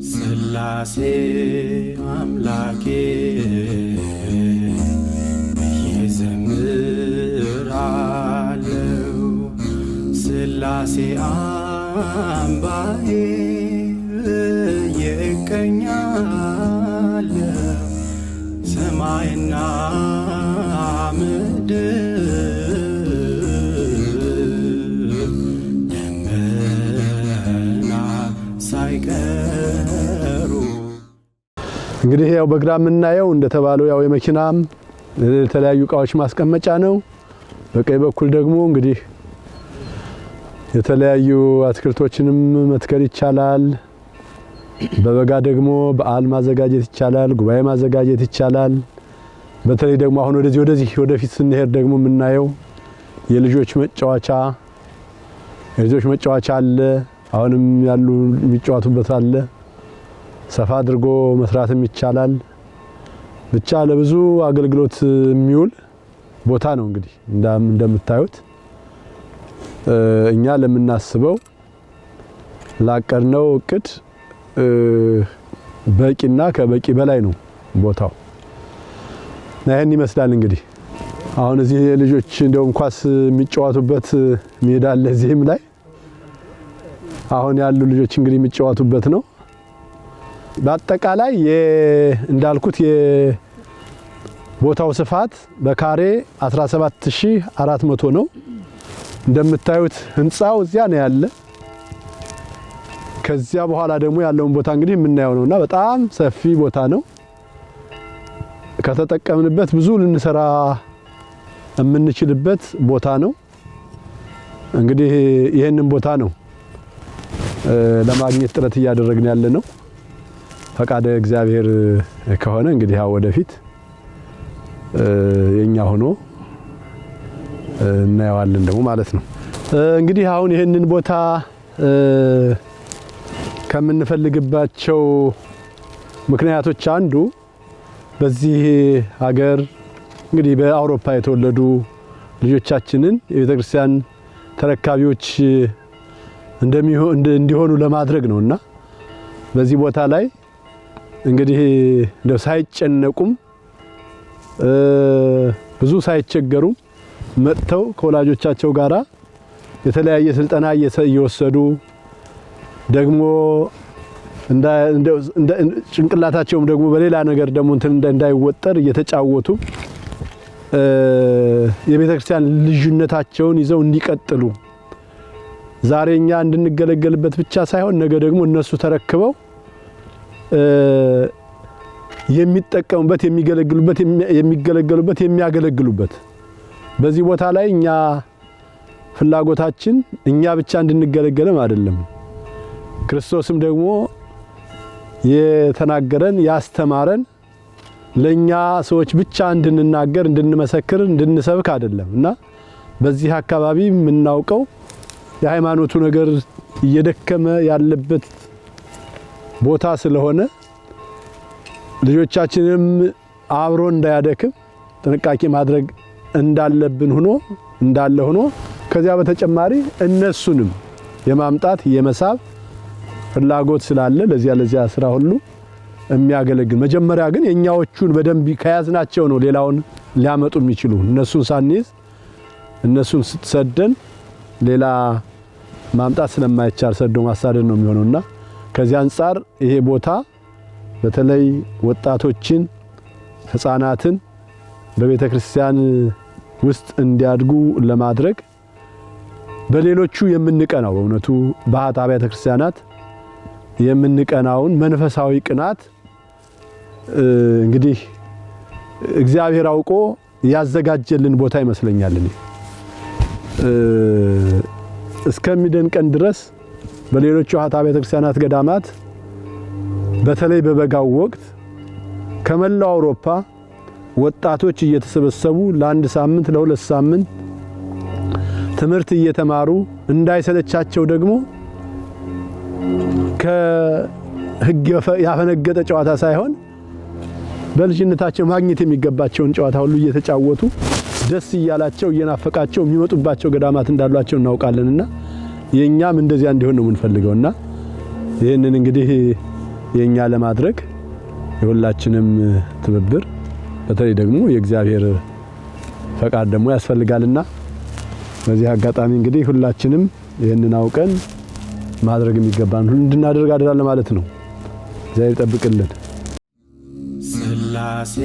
ስላሴ አምላኬ ይዘምራለው ስላሴ አምባዬ ይቀኛለው ሰማይና ምድር እንግዲህ ያው በግራ የምናየው እንደተባለው ያው የመኪናም የተለያዩ እቃዎች ማስቀመጫ ነው። በቀኝ በኩል ደግሞ እንግዲህ የተለያዩ አትክልቶችንም መትከል ይቻላል። በበጋ ደግሞ በዓል ማዘጋጀት ይቻላል፣ ጉባኤ ማዘጋጀት ይቻላል። በተለይ ደግሞ አሁን ወደፊት ስንሄድ ደግሞ የምናየው የልጆች መጫወቻ አለ። አሁንም ያሉ የሚጫወቱበት አለ። ሰፋ አድርጎ መስራትም ይቻላል። ብቻ ለብዙ አገልግሎት የሚውል ቦታ ነው። እንግዲህ እንደምታዩት እኛ ለምናስበው ላቀድነው እቅድ በቂና ከበቂ በላይ ነው ቦታው። ይሄን ይመስላል እንግዲህ አሁን እዚህ ልጆች እንደውም ኳስ የሚጫወቱበት ሜዳ አለ እዚህም ላይ አሁን ያሉ ልጆች እንግዲህ የሚጫወቱበት ነው። በአጠቃላይ እንዳልኩት የቦታው ስፋት በካሬ 17400 ነው። እንደምታዩት ህንጻው እዚያ ነው ያለ። ከዚያ በኋላ ደግሞ ያለውን ቦታ እንግዲህ የምናየው ነውና በጣም ሰፊ ቦታ ነው። ከተጠቀምንበት ብዙ ልንሰራ የምንችልበት ቦታ ነው። እንግዲህ ይሄንን ቦታ ነው ለማግኘት ጥረት እያደረግን ያለ ነው። ፈቃደ እግዚአብሔር ከሆነ እንግዲህ ያው ወደፊት የኛ ሆኖ እናየዋለን ደግሞ ማለት ነው። እንግዲህ አሁን ይሄንን ቦታ ከምንፈልግባቸው ምክንያቶች አንዱ በዚህ ሀገር እንግዲህ በአውሮፓ የተወለዱ ልጆቻችንን የቤተክርስቲያን ተረካቢዎች እንዲሆኑ ለማድረግ ነውና በዚህ ቦታ ላይ እንግዲህ እንደው ሳይጨነቁም ብዙ ሳይቸገሩ መጥተው ከወላጆቻቸው ጋራ የተለያየ ስልጠና እየወሰዱ ደግሞ ጭንቅላታቸውም ደግሞ በሌላ ነገር ደግሞ እንዳይወጠር እየተጫወቱ የቤተክርስቲያን ልጅነታቸውን ይዘው እንዲቀጥሉ ዛሬኛ እንድንገለገልበት ብቻ ሳይሆን ነገ ደግሞ እነሱ ተረክበው የሚጠቀሙበት የሚያገለግሉበት በዚህ ቦታ ላይ እኛ ፍላጎታችን እኛ ብቻ እንድንገለገልም አይደለም። ክርስቶስም ደግሞ የተናገረን ያስተማረን ለኛ ሰዎች ብቻ እንድንናገር እንድንመሰክር እንድንሰብክ አይደለም እና በዚህ አካባቢ የምናውቀው የሃይማኖቱ ነገር እየደከመ ያለበት ቦታ ስለሆነ ልጆቻችንም አብሮ እንዳያደክም ጥንቃቄ ማድረግ እንዳለብን ሆኖ ከዚያ በተጨማሪ እነሱንም የማምጣት የመሳብ ፍላጎት ስላለ ለዚያ ስራ ሁሉ የሚያገለግል መጀመሪያ ግን የኛዎቹን በደንብ ከያዝናቸው ነው ሌላውን ሊያመጡ የሚችሉ። እነሱን ሳንይዝ እነሱን ስትሰደን ሌላ ማምጣት ስለማይቻል ሰዶ ማሳደድ ነው የሚሆነውና ከዚህ አንፃር ይሄ ቦታ በተለይ ወጣቶችን ህፃናትን በቤተክርስቲያን ውስጥ እንዲያድጉ ለማድረግ በሌሎቹ የምንቀናው በእውነቱ በአት አብያተ ክርስቲያናት የምንቀናውን መንፈሳዊ ቅናት እንግዲህ እግዚአብሔር አውቆ ያዘጋጀልን ቦታ ይመስለኛል። እኔ እስከሚደንቀን ድረስ በሌሎቹ አት አብያተ ክርስቲያናት ገዳማት በተለይ በበጋው ወቅት ከመላው አውሮፓ ወጣቶች እየተሰበሰቡ ለአንድ ሳምንት ለሁለት ሳምንት ትምህርት እየተማሩ እንዳይሰለቻቸው ደግሞ ከህግ ያፈነገጠ ጨዋታ ሳይሆን በልጅነታቸው ማግኘት የሚገባቸውን ጨዋታ ሁሉ እየተጫወቱ ደስ እያላቸው እየናፈቃቸው የሚመጡባቸው ገዳማት እንዳሏቸው እናውቃለንና የኛም እንደዚያ እንዲሆን ነው የምንፈልገውና ይሄንን እንግዲህ የኛ ለማድረግ የሁላችንም ትብብር በተለይ ደግሞ የእግዚአብሔር ፈቃድ ደግሞ ያስፈልጋልና በዚህ አጋጣሚ እንግዲህ ሁላችንም ይሄንን አውቀን ማድረግ የሚገባን ሁሉ እንድናደርግ አደራለሁ ማለት ነው። እግዚአብሔር ይጠብቅልን። ስላሴ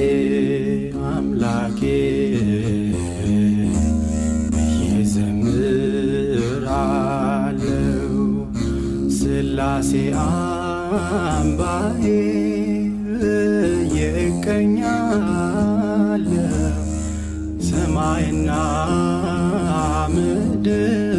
አምላኬ ይዘምራለው ስላሴ አምባዬ ይቀኛለው ሰማይና ምድር